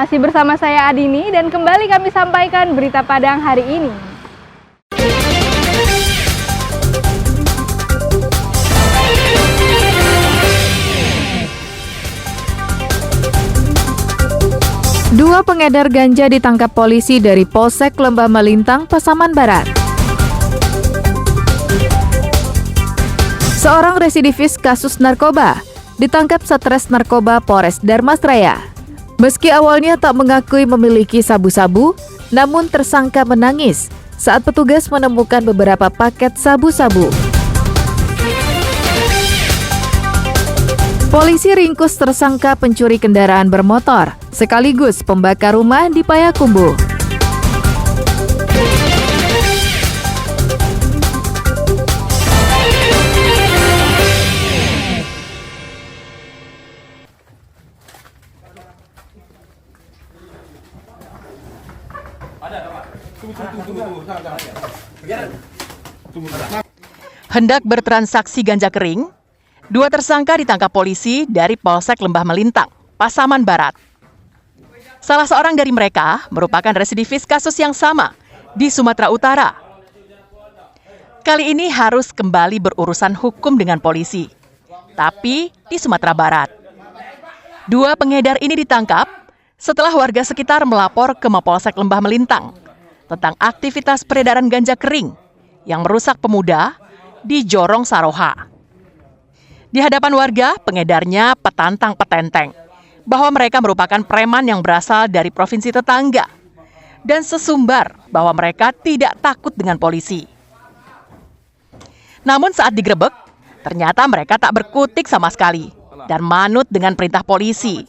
Masih bersama saya Adini dan kembali kami sampaikan berita Padang hari ini. Dua pengedar ganja ditangkap polisi dari Polsek Lembah Melintang, Pasaman Barat. Seorang residivis kasus narkoba ditangkap Satres Narkoba Polres Darmasraya. Meski awalnya tak mengakui memiliki sabu-sabu, namun tersangka menangis saat petugas menemukan beberapa paket sabu-sabu. Polisi ringkus tersangka pencuri kendaraan bermotor, sekaligus pembakar rumah di Payakumbuh. Hendak bertransaksi ganja kering, dua tersangka ditangkap polisi dari Polsek Lembah Melintang, Pasaman Barat. Salah seorang dari mereka merupakan residivis kasus yang sama di Sumatera Utara. Kali ini harus kembali berurusan hukum dengan polisi, tapi di Sumatera Barat. Dua pengedar ini ditangkap setelah warga sekitar melapor ke Mapolsek Lembah Melintang tentang aktivitas peredaran ganja kering yang merusak pemuda di Jorong Saroha. Di hadapan warga, pengedarnya petantang petenteng bahwa mereka merupakan preman yang berasal dari provinsi tetangga dan sesumbar bahwa mereka tidak takut dengan polisi. Namun saat digerebek, ternyata mereka tak berkutik sama sekali dan manut dengan perintah polisi.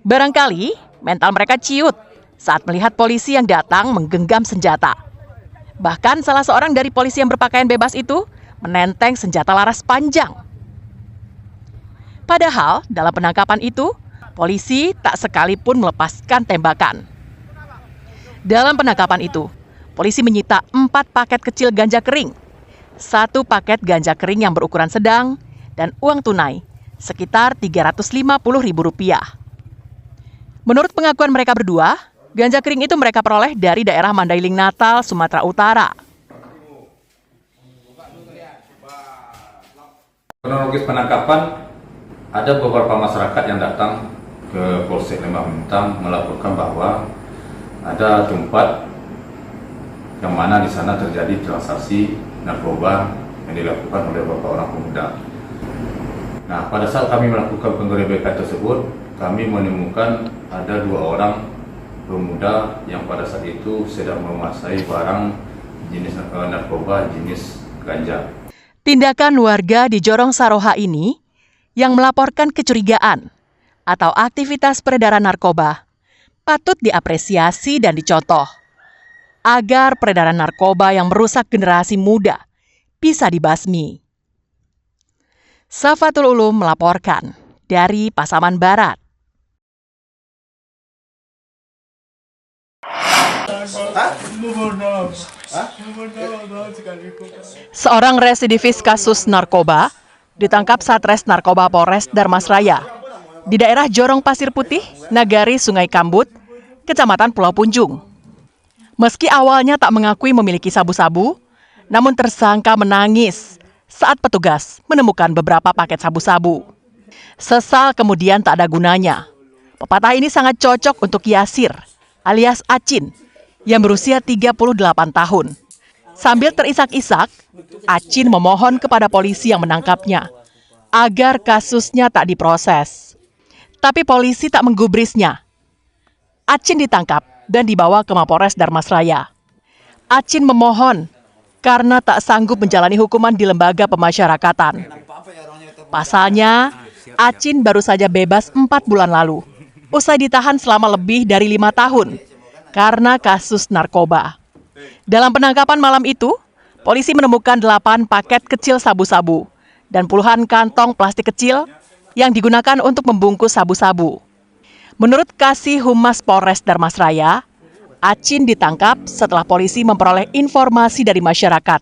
Barangkali mental mereka ciut saat melihat polisi yang datang menggenggam senjata. Bahkan salah seorang dari polisi yang berpakaian bebas itu menenteng senjata laras panjang. Padahal dalam penangkapan itu, polisi tak sekalipun melepaskan tembakan. Dalam penangkapan itu, polisi menyita 4 paket kecil ganja kering, 1 paket ganja kering yang berukuran sedang, dan uang tunai sekitar Rp350.000. Menurut pengakuan mereka berdua, ganja kering itu mereka peroleh dari daerah Mandailing Natal, Sumatera Utara. Kronologis penangkapan, ada beberapa masyarakat yang datang ke Polsek Lembah Melintang melaporkan bahwa ada tempat yang mana di sana terjadi transaksi narkoba yang dilakukan oleh beberapa orang pemuda. Nah, pada saat kami melakukan penggerebekan tersebut, kami menemukan ada 2 orang pemuda yang pada saat itu sedang menguasai barang jenis narkoba jenis ganja. Tindakan warga di Jorong Saroha ini yang melaporkan kecurigaan atau aktivitas peredaran narkoba patut diapresiasi dan dicontoh agar peredaran narkoba yang merusak generasi muda bisa dibasmi. Safatul Ulum melaporkan dari Pasaman Barat. Seorang residivis kasus narkoba ditangkap Satres Narkoba Polres Darmasraya di daerah Jorong Pasir Putih, Nagari Sungai Kambut, Kecamatan Pulau Punjung. Meski awalnya tak mengakui memiliki sabu-sabu, namun tersangka menangis saat petugas menemukan beberapa paket sabu-sabu. Sesal kemudian tak ada gunanya. Pepatah ini sangat cocok untuk Yasir, alias Acin, yang berusia 38 tahun. Sambil terisak-isak, Acin memohon kepada polisi yang menangkapnya agar kasusnya tak diproses. Tapi polisi tak menggubrisnya. Acin ditangkap dan dibawa ke Mapolres Darmasraya. Acin memohon karena tak sanggup menjalani hukuman di lembaga pemasyarakatan. Pasalnya, Acin baru saja bebas 4 bulan lalu, usai ditahan selama lebih dari 5 tahun karena kasus narkoba. Dalam penangkapan malam itu, polisi menemukan 8 paket kecil sabu-sabu dan puluhan kantong plastik kecil yang digunakan untuk membungkus sabu-sabu. Menurut Kasih Humas Polres Darmasraya, Acin ditangkap setelah polisi memperoleh informasi dari masyarakat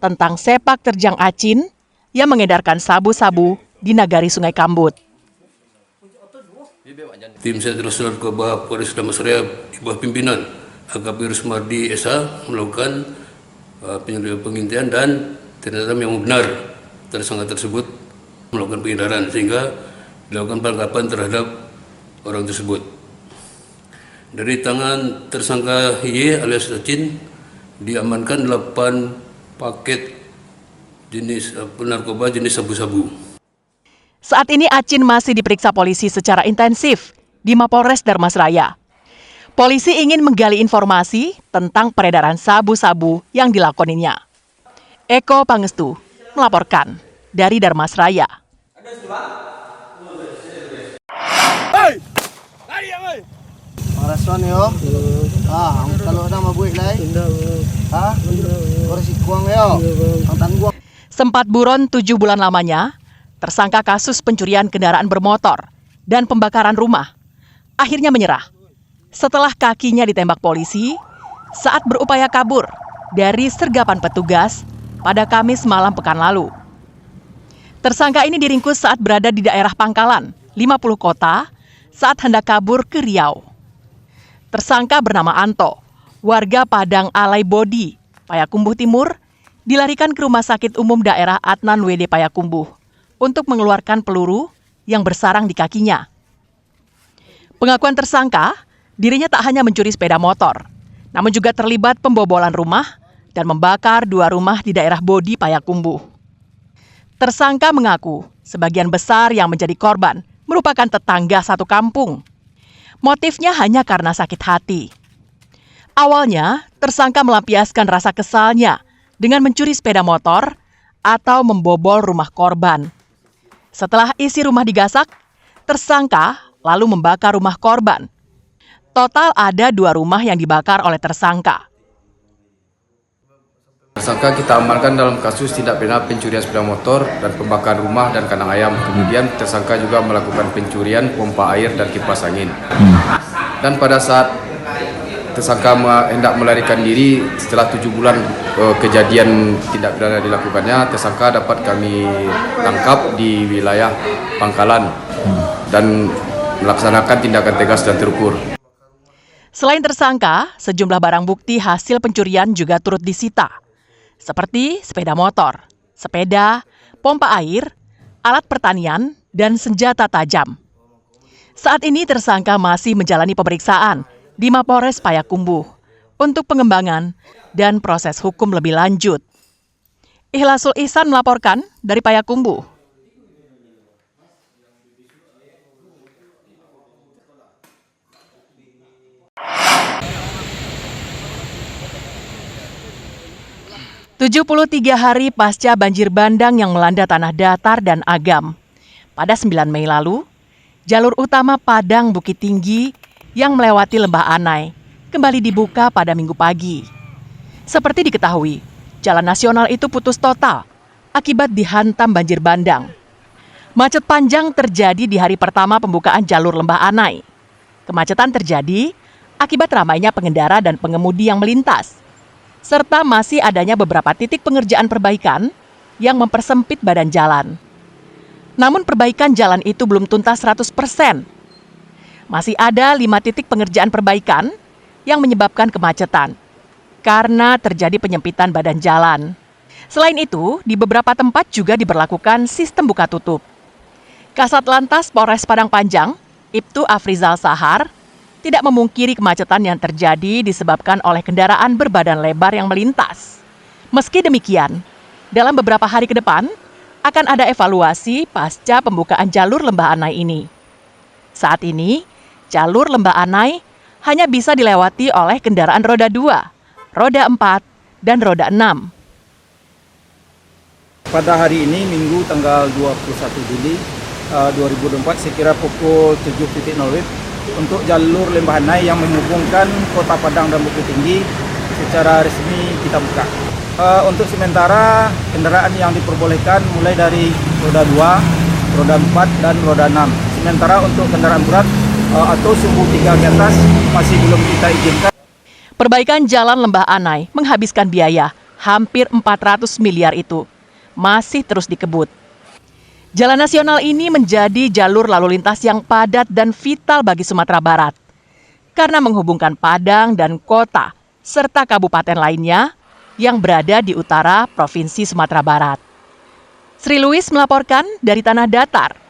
tentang sepak terjang Acin yang mengedarkan sabu-sabu di Nagari Sungai Kambut. Tim Satres Narkoba Polres Dharmasraya di bawah pimpinan AKP Rusmardi SH melakukan pengintaian dan ternyata memang benar tersangka tersebut melakukan pengedaran sehingga dilakukan penangkapan terhadap orang tersebut. Dari tangan tersangka Y alias Sacin diamankan 8 paket jenis narkoba jenis sabu-sabu. Saat ini Acin masih diperiksa polisi secara intensif di Mapolres Dharmasraya. Polisi ingin menggali informasi tentang peredaran sabu-sabu yang dilakoninya. Eko Pangestu melaporkan dari Dharmasraya. Maraswan yo. Kalau nama buik lai. Koresi kuang yo. Angtan gua. Sempat buron 7 bulan lamanya, tersangka kasus pencurian kendaraan bermotor dan pembakaran rumah akhirnya menyerah setelah kakinya ditembak polisi saat berupaya kabur dari sergapan petugas pada Kamis malam pekan lalu. Tersangka ini diringkus saat berada di daerah Pangkalan, 50 Kota, saat hendak kabur ke Riau. Tersangka bernama Anto, warga Padang Alai Bodi, Payakumbuh Timur, dilarikan ke Rumah Sakit Umum Daerah Adnan WD Payakumbuh untuk mengeluarkan peluru yang bersarang di kakinya. Pengakuan tersangka, dirinya tak hanya mencuri sepeda motor, namun juga terlibat pembobolan rumah dan membakar 2 rumah di daerah Bodi Payakumbuh. Tersangka mengaku sebagian besar yang menjadi korban merupakan tetangga satu kampung. Motifnya hanya karena sakit hati. Awalnya, tersangka melampiaskan rasa kesalnya dengan mencuri sepeda motor atau membobol rumah korban. Setelah isi rumah digasak, tersangka lalu membakar rumah korban. Total ada 2 rumah yang dibakar oleh tersangka. Tersangka kita amankan dalam kasus tindak pidana pencurian sepeda motor dan pembakaran rumah dan kandang ayam. Kemudian tersangka juga melakukan pencurian pompa air dan kipas angin. Dan pada saat tersangka hendak melarikan diri setelah 7 bulan kejadian tindak pidana dilakukannya, tersangka dapat kami tangkap di wilayah Pangkalan dan melaksanakan tindakan tegas dan terukur. Selain tersangka, sejumlah barang bukti hasil pencurian juga turut disita, seperti sepeda motor, sepeda, pompa air, alat pertanian, dan senjata tajam. Saat ini tersangka masih menjalani pemeriksaan di Mapolres Payakumbuh untuk pengembangan dan proses hukum lebih lanjut. Ikhlasul Ihsan melaporkan dari Payakumbuh. "73 hari pasca banjir bandang yang melanda tanah datar dan Agam. Pada 9 Mei lalu, jalur utama Padang Bukit Tinggi yang melewati Lembah Anai kembali dibuka pada Minggu pagi. Seperti diketahui, jalan nasional itu putus total akibat dihantam banjir bandang. Macet panjang terjadi di hari pertama pembukaan jalur Lembah Anai. Kemacetan terjadi akibat ramainya pengendara dan pengemudi yang melintas, serta masih adanya beberapa titik pengerjaan perbaikan yang mempersempit badan jalan. Namun perbaikan jalan itu belum tuntas 100%. Masih ada 5 titik pengerjaan perbaikan yang menyebabkan kemacetan karena terjadi penyempitan badan jalan. Selain itu, di beberapa tempat juga diberlakukan sistem buka tutup. Kasat Lantas Polres Padang Panjang, Ibtu Afrizal Sahar, tidak memungkiri kemacetan yang terjadi disebabkan oleh kendaraan berbadan lebar yang melintas. Meski demikian, dalam beberapa hari ke depan akan ada evaluasi pasca pembukaan jalur Lembah Anai ini. Saat ini, jalur Lembah Anai hanya bisa dilewati oleh kendaraan roda 2, roda 4, dan roda 6. Pada hari ini, Minggu tanggal 21 Juli 2024, sekira pukul 7.00 untuk jalur Lembah Anai yang menghubungkan Kota Padang dan Bukit Tinggi secara resmi kita buka. Untuk sementara kendaraan yang diperbolehkan mulai dari roda 2, roda 4, dan roda 6. Sementara untuk kendaraan berat atau sumbu 3 ke atas masih belum kita izinkan. Perbaikan jalan Lembah Anai menghabiskan biaya hampir 400 miliar itu masih terus dikebut. Jalan nasional ini menjadi jalur lalu lintas yang padat dan vital bagi Sumatera Barat karena menghubungkan Padang dan kota serta kabupaten lainnya yang berada di utara Provinsi Sumatera Barat. Sri Louis melaporkan dari Tanah Datar.